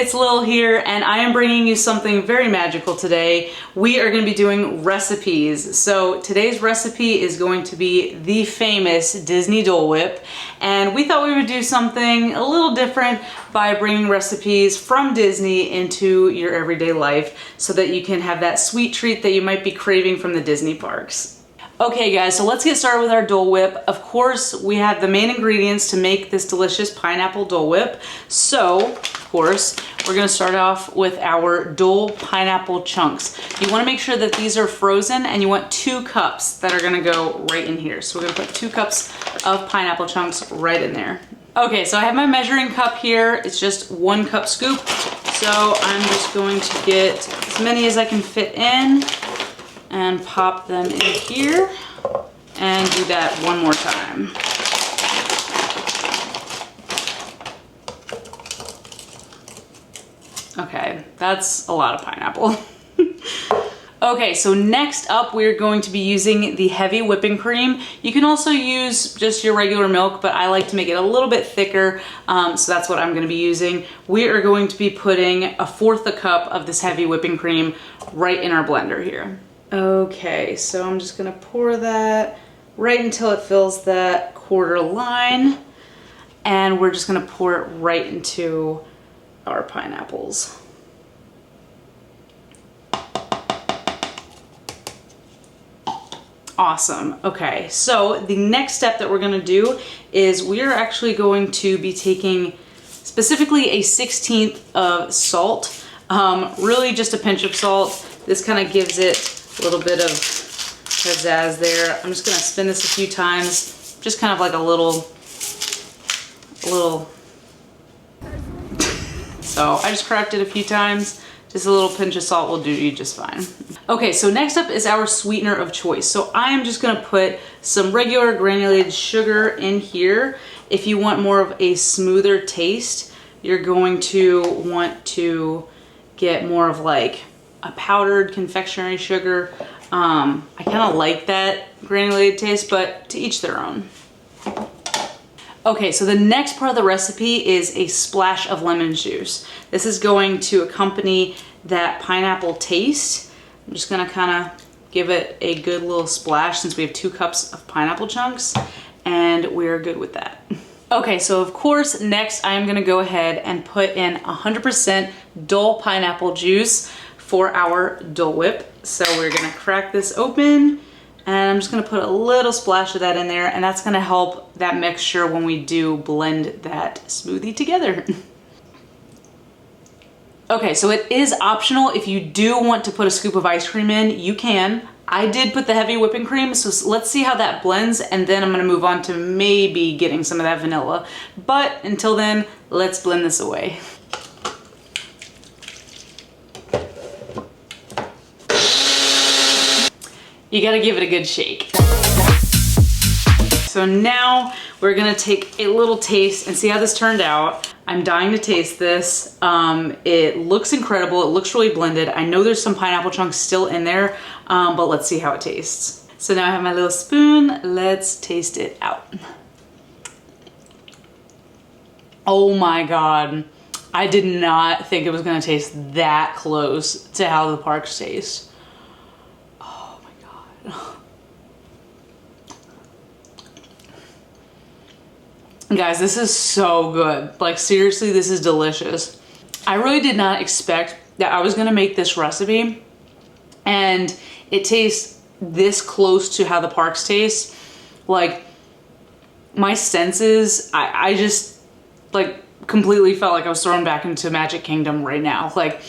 it's Lil here, and I am bringing you something very magical today. We are going to be doing recipes. So today's recipe is going to be the famous Disney Dole Whip, and we thought we would do something a little different by bringing recipes from Disney into your everyday life so that you can have that sweet treat that you might be craving from the Disney parks. Okay guys, so let's get started with our Dole Whip. Of course, we have the main ingredients to make this delicious pineapple Dole Whip. So, of course, we're gonna start off with our Dole pineapple chunks. You wanna make sure that these are frozen, and you want 2 cups that are gonna go right in here. So we're gonna put 2 cups of pineapple chunks right in there. Okay, so I have my measuring cup here. It's just 1 cup scoop. So I'm just going to get as many as I can fit in and pop them in here and do that one more time. Okay, that's a lot of pineapple. Okay, so next up we're going to be using the heavy whipping cream. You can also use just your regular milk, but I like to make it a little bit thicker, so that's what I'm gonna be using. We are going to be putting 1/4 cup of this heavy whipping cream right in our blender here. Okay, so I'm just gonna pour that right until it fills that quarter line, and we're just gonna pour it right into our pineapples. Awesome. Okay, so the next step that we're gonna do is we are actually going to be taking specifically a 1/16 of salt, really just a pinch of salt. This kind of gives it a little bit of pizzazz there. I'm just gonna spin this a few times, just kind of like a little. So I just cracked it a few times. Just a little pinch of salt will do you just fine. Okay, so next up is our sweetener of choice. So I am just gonna put some regular granulated sugar in here. If you want more of a smoother taste, you're going to want to get more of like a powdered confectionery sugar. I kind of like that granulated taste, but to each their own. Okay, so the next part of the recipe is a splash of lemon juice. This is going to accompany that pineapple taste. I'm just gonna kind of give it a good little splash since we have 2 cups of pineapple chunks, and we're good with that. Okay, so of course, next I am gonna go ahead and put in 100% Dole pineapple juice for our Dole Whip. So we're gonna crack this open, and I'm just gonna put a little splash of that in there, and that's gonna help that mixture when we do blend that smoothie together. Okay, so it is optional. If you do want to put a scoop of ice cream in, you can. I did put the heavy whipping cream, so let's see how that blends, and then I'm gonna move on to maybe getting some of that vanilla. But until then, let's blend this away. You gotta give it a good shake. So now we're gonna take a little taste and see how this turned out. I'm dying to taste this. It looks incredible. It looks really blended. I know there's some pineapple chunks still in there, but let's see how it tastes. So now I have my little spoon. Let's taste it out. Oh my God. I did not think it was gonna taste that close to how the parks taste. Guys, this is so good. Like seriously, this is delicious. I really did not expect that I was gonna make this recipe and it tastes this close to how the parks taste. Like my senses, I just like completely felt like I was thrown back into Magic Kingdom right now. Like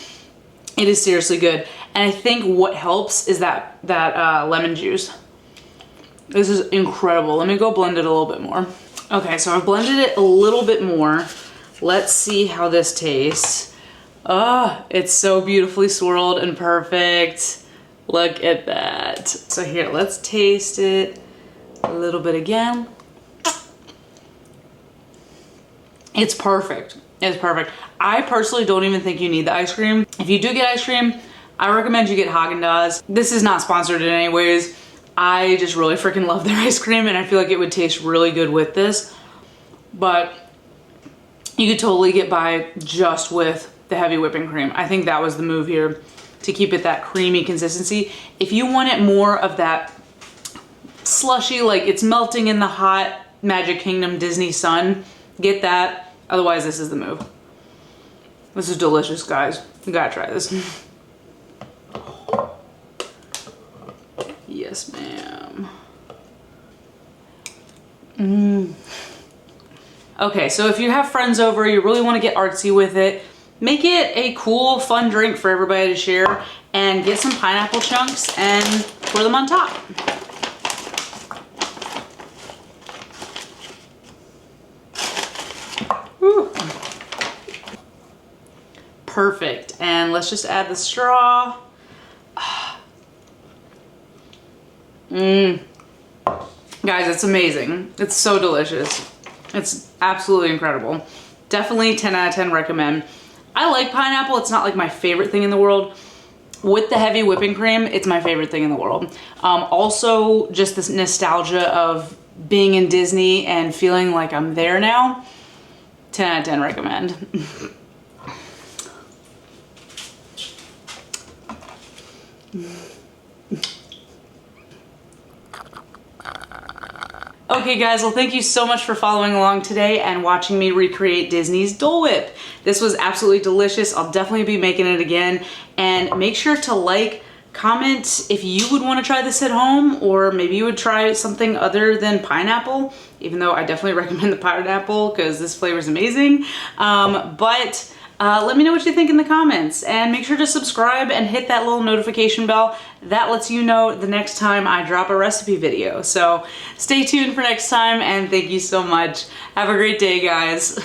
it is seriously good. And I think what helps is that lemon juice. This is incredible. Let me go blend it a little bit more. Okay, so I've blended it a little bit more. Let's see how this tastes. Oh, it's so beautifully swirled and perfect. Look at that. So here, let's taste it a little bit again. It's perfect. It's perfect. I personally don't even think you need the ice cream. If you do get ice cream, I recommend you get Haagen-Dazs. This is not sponsored in any ways. I just really freaking love their ice cream, and I feel like it would taste really good with this. But you could totally get by just with the heavy whipping cream. I think that was the move here to keep it that creamy consistency. If you want it more of that slushy, like it's melting in the hot Magic Kingdom Disney sun, get that. Otherwise, this is the move. This is delicious, guys. You gotta try this. Yes, ma'am. Okay, so if you have friends over, you really want to get artsy with it, make it a cool, fun drink for everybody to share, and get some pineapple chunks and pour them on top. Whew. Perfect. And let's just add the straw. Guys, it's amazing. It's so delicious. It's absolutely incredible. Definitely 10 out of 10 recommend. I like pineapple. It's not like my favorite thing in the world. With the heavy whipping cream, it's my favorite thing in the world. Also, just this nostalgia of being in Disney and feeling like I'm there now. 10 out of 10 recommend. Okay guys, well thank you so much for following along today and watching me recreate Disney's Dole Whip. This was absolutely delicious. I'll definitely be making it again. And make sure to like, comment if you would want to try this at home, or maybe you would try something other than pineapple, even though I definitely recommend the pineapple because this flavor is amazing. Let me know what you think in the comments, and make sure to subscribe and hit that little notification bell. That lets you know the next time I drop a recipe video. So stay tuned for next time, and thank you so much. Have a great day, guys.